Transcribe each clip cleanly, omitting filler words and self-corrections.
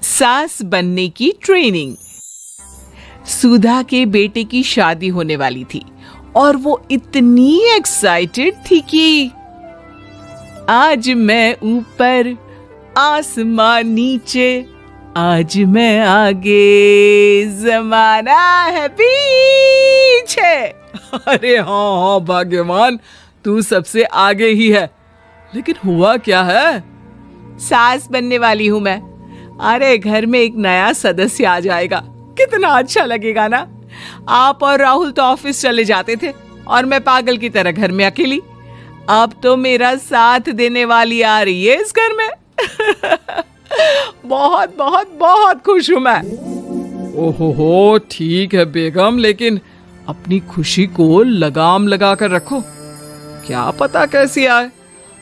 सास बनने की ट्रेनिंग। सुधा के बेटे की शादी होने वाली थी और वो इतनी एक्साइटेड थी कि आज मैं ऊपर आसमान नीचे, आज मैं आगे जमाना है पीछे। अरे हाँ भाग्यवान, तू सबसे आगे ही है। लेकिन हुआ क्या है? सास बनने वाली हूं मैं। अरे घर में एक नया सदस्य आ जाएगा, कितना अच्छा लगेगा ना। आप और राहुल तो ऑफिस चले जाते थे और मैं पागल की तरह घर में अकेली। अब तो मेरा साथ देने वाली आ रही है इस घर में। बहुत बहुत बहुत खुश हूं मैं। ओहो ठीक है बेगम, लेकिन अपनी खुशी को लगाम लगा कर रखो। क्या पता कैसी आए,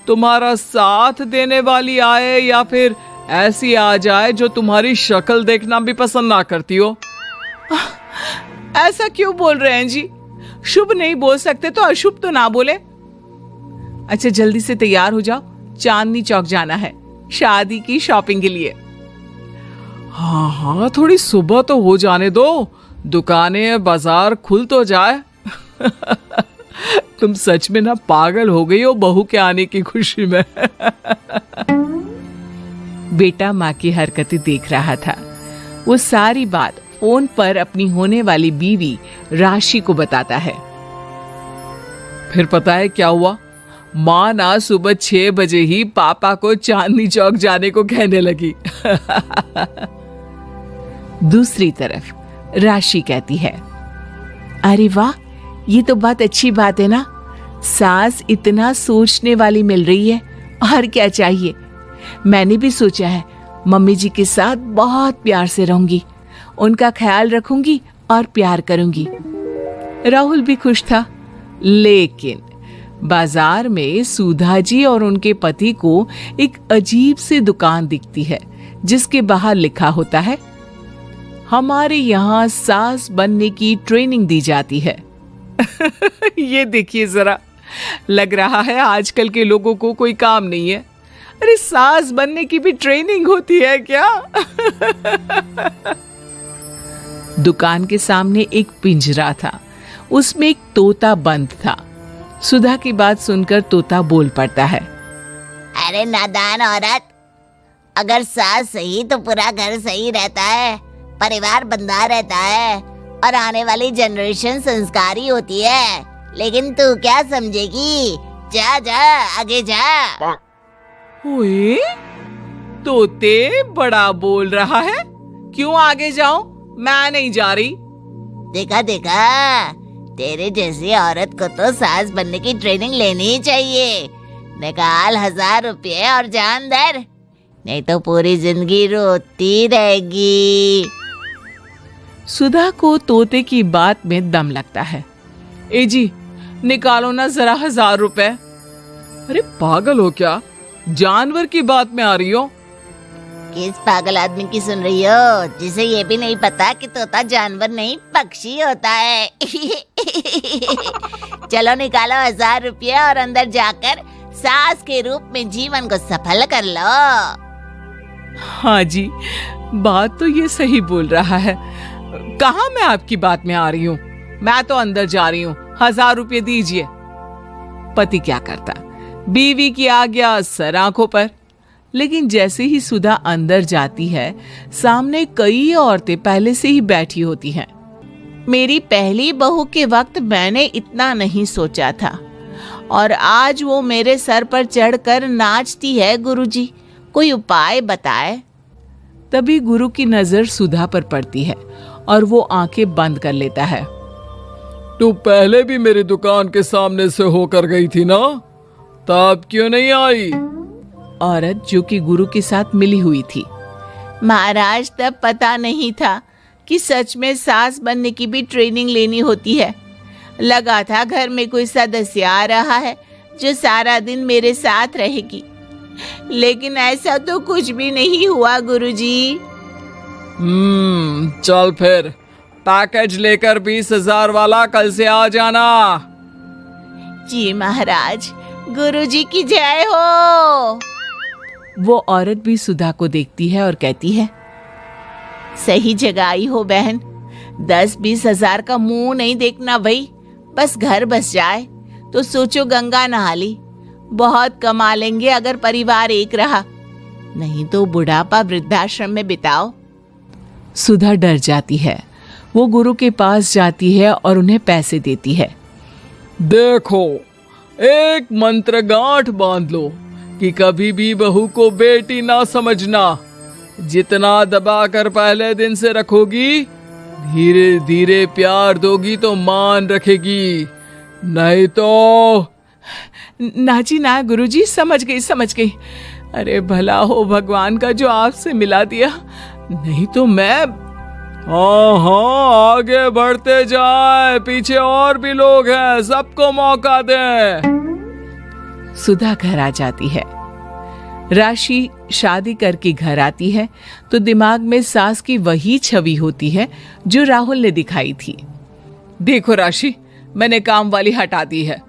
तुम्हारा साथ देने वाली आए या फिर ऐसी आ जाए जो तुम्हारी शक्ल देखना भी पसंद ना करती हो। ऐसा क्यों बोल रहे हैं जी? शुभ नहीं बोल सकते तो अशुभ तो ना बोले। अच्छा जल्दी से तैयार हो जाओ, चांदनी चौक जाना है शादी की शॉपिंग के लिए। हाँ थोड़ी सुबह तो हो जाने दो, दुकानें बाजार खुल तो जाए। तुम सच में ना पागल हो गई हो बहू के आने की खुशी में। बेटा माँ की हरकतें देख रहा था। वो सारी बात फोन पर अपनी होने वाली बीवी राशि को बताता है। फिर पता है क्या हुआ? माँ ना सुबह 6 बजे ही पापा को चांदनी चौक जाने को कहने लगी। दूसरी तरफ राशि कहती है, अरे वाह, ये तो बहुत अच्छी बात है ना। सास इतना सोचने वाली मिल रही है, और क्या चाहिए। मैंने भी सोचा है मम्मी जी के साथ बहुत प्यार से रहूंगी, उनका ख्याल रखूंगी और प्यार करूंगी। राहुल भी खुश था, लेकिन बाजार में सुधा जी और उनके पति को एक अजीब सी दुकान दिखती है जिसके बाहर लिखा होता है, हमारे यहाँ सास बनने की ट्रेनिंग दी जाती है। ये देखिए जरा, लग रहा है आजकल के लोगों को कोई काम नहीं है। अरे सास बनने की भी ट्रेनिंग होती है क्या? दुकान के सामने एक पिंजरा था, उसमें एक तोता बंद था। सुधा की बात सुनकर तोता बोल पड़ता है, अरे नादान औरत, अगर सास सही तो पूरा घर सही रहता है, परिवार बंधा रहता है और आने वाली जनरेशन संस्कारी होती है। लेकिन तू क्या समझेगी? जा जा आगे जा। ओए, तोते बड़ा बोल रहा है, क्यों आगे जाऊं? मैं नहीं जा रही। देखा देखा, तेरे जैसी औरत को तो सास बनने की ट्रेनिंग लेनी ही चाहिए। निकाल 1000 रुपये और जान दर, नहीं तो पूरी जिंदगी रोती रहेगी। सुधा को तोते की बात में दम लगता है। ए जी, निकालो ना जरा 1000 रुपए। अरे पागल हो क्या? जानवर की बात में आ रही हो? किस पागल आदमी की सुन रही हो, जिसे ये भी नहीं पता कि तोता जानवर नहीं पक्षी होता है। चलो निकालो 1000 रुपये और अंदर जाकर सास के रूप में जीवन को सफल कर लो। हाँ जी, बात तो ये सही बोल रहा है। कहाँ मैं आपकी बात में आ रही हूँ? मैं तो अंदर जा रही हूँ, 1000 रुपये दीजिए। पति क्या करता, बीवी की आज्ञा सर आंखों पर। लेकिन जैसे ही सुधा अंदर जाती है, सामने कई औरतें पहले से ही बैठी होती हैं। मेरी पहली बहू के वक्त मैंने इतना नहीं सोचा था, और आज वो मेरे सर पर चढ़कर नाचती है। गुरुजी, कोई उपाय बताए। तभी गुरु की नजर सुधा पर पड़ती है और वो आंखें बंद कर लेता है। तू पहले भी मेरी दुकान के सामने से होकर गई थी ना, तब क्यों नहीं आई? औरत जो कि गुरु के साथ मिली हुई थी। महाराज, तब पता नहीं था कि सच में सास बनने की भी ट्रेनिंग लेनी होती है। लगा था घर में कोई सदस्य आ रहा है जो सारा दिन मेरे साथ रहेगी, लेकिन ऐसा तो कुछ भी नहीं हुआ गुरुजी। चल फिर पैकेज लेकर 20,000 वाला कल से आ जाना। जी महाराज, गुरुजी की जय हो। वो औरत भी सुधा को देखती है और कहती है, सही जगह आई हो बहन। 10-20 हजार का मुंह नहीं देखना भाई, बस घर बस जाए तो सोचो गंगा नहा ली। बहुत कमा लेंगे अगर परिवार एक रहा, नहीं तो बुढ़ापा वृद्धाश्रम में बिताओ। सुधा डर जाती है। वो गुरु के पास जाती है और उन्हें पैसे देती है। देखो, एक मंत्र गांठ बांध लो कि कभी भी बहू को बेटी ना समझना। जितना दबाकर पहले दिन से रखोगी, धीरे धीरे प्यार दोगी तो मान रखेगी, नहीं तो। नाजी ना गुरुजी, समझ गई। अरे भला हो भगवान का जो आपसे मिला दिया, नहीं तो मैं। हाँ, आगे बढ़ते जाए, पीछे और भी लोग हैं, सबको मौका दें। सुधा घर आ जाती है। राशि शादी करके घर आती है तो दिमाग में सास की वही छवि होती है जो राहुल ने दिखाई थी। देखो राशि, मैंने काम वाली हटा दी है।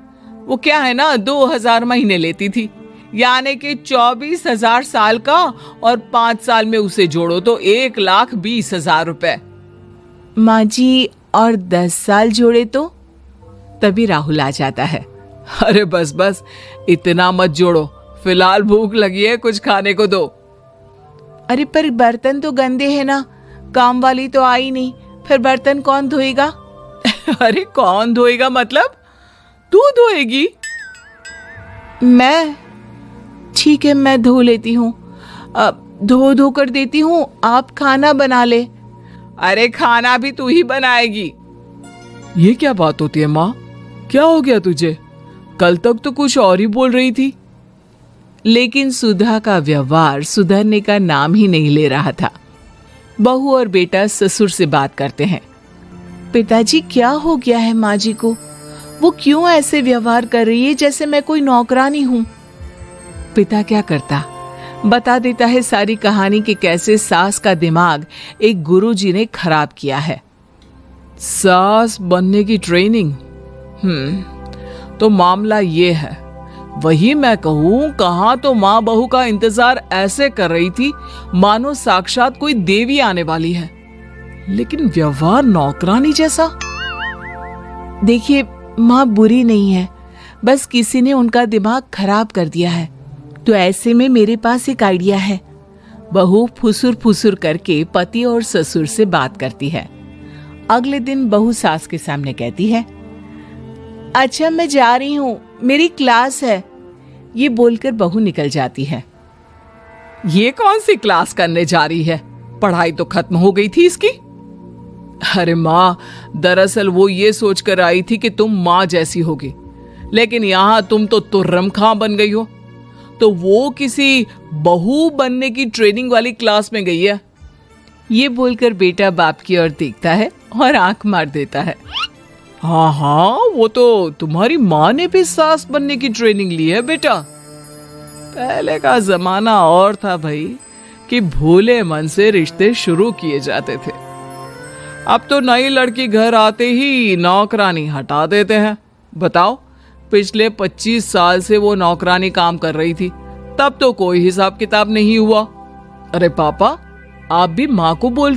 वो क्या है ना, 2000 महीने लेती थी, यानी कि 24,000 साल का, और 5 साल में उसे जोड़ो तो 1,20,000 रुपए। माँ जी, और 10 साल जोड़े तो? तभी राहुल आ जाता है। अरे बस, इतना मत जोड़ो, फिलहाल भूख लगी है, कुछ खाने को दो। अरे पर बर्तन तो गंदे हैं ना, काम वाली तो आई नहीं, फिर बर्तन कौन धोएगा? अरे कौन धोएगा मतलब? तू धोएगी? मैं? ठीक है, मैं धो लेती हूँ। धो कर देती हूँ, आप खाना बना ले। अरे खाना भी तू ही बनाएगी? ये क्या बात होती है माँ? क्या हो गया तुझे? कल तक तो कुछ और ही बोल रही थी। लेकिन सुधा का व्यवहार सुधरने का नाम ही नहीं ले रहा था। बहू और बेटा ससुर से बात करते हैं। पिताजी, क्या हो गया है माँ जी को? वो क्यों ऐसे व्यवहार कर रही है जैसे मैं कोई नौकरानी हूं? पिता क्या करता, बता देता है सारी कहानी कि कैसे सास का दिमाग एक गुरुजी ने खराब किया है। सास बनने की ट्रेनिंग? तो मामला ये है, वही मैं कहूं, कहां तो माँ बहू का इंतजार ऐसे कर रही थी मानो साक्षात कोई देवी आने वाली है, लेकिन व्यवहार नौकरानी जैसा। देखिए, माँ बुरी नहीं है, बस किसी ने उनका दिमाग खराब कर दिया है। तो ऐसे में मेरे पास एक आइडिया है। बहू फुसुर फुसुर करके पति और ससुर से बात करती है। अगले दिन बहू सास के सामने कहती है, अच्छा मैं जा रही हूँ, मेरी क्लास है। ये बोलकर बहू निकल जाती है। ये कौन सी क्लास करने जा रही है? पढ़ाई तो खत्म हो गई थी इसकी। अरे माँ, दरअसल वो ये सोचकर आई थी कि तुम माँ जैसी होगी, लेकिन यहाँ तुम तो तुर्रम खां बन गई हो। तो वो किसी बहू बनने की ट्रेनिंग वाली क्लास में गई है। ये बोलकर बेटा बाप की ओर देखता है और आंख मार देता है। हाँ, वो तो तुम्हारी माँ ने भी सास बनने की ट्रेनिंग ली है बेटा। पहले का जमाना और था भाई, कि भोले मन से रिश्ते शुरू किए जाते थे। अब तो नई लड़की घर आते ही नौकरानी हटा देते हैं। बताओ, पिछले 25 साल से वो नौकरानी काम कर रही थी, तब तो कोई हिसाब किताब नहीं हुआ। अरे पापा, आप भी माँ को बोल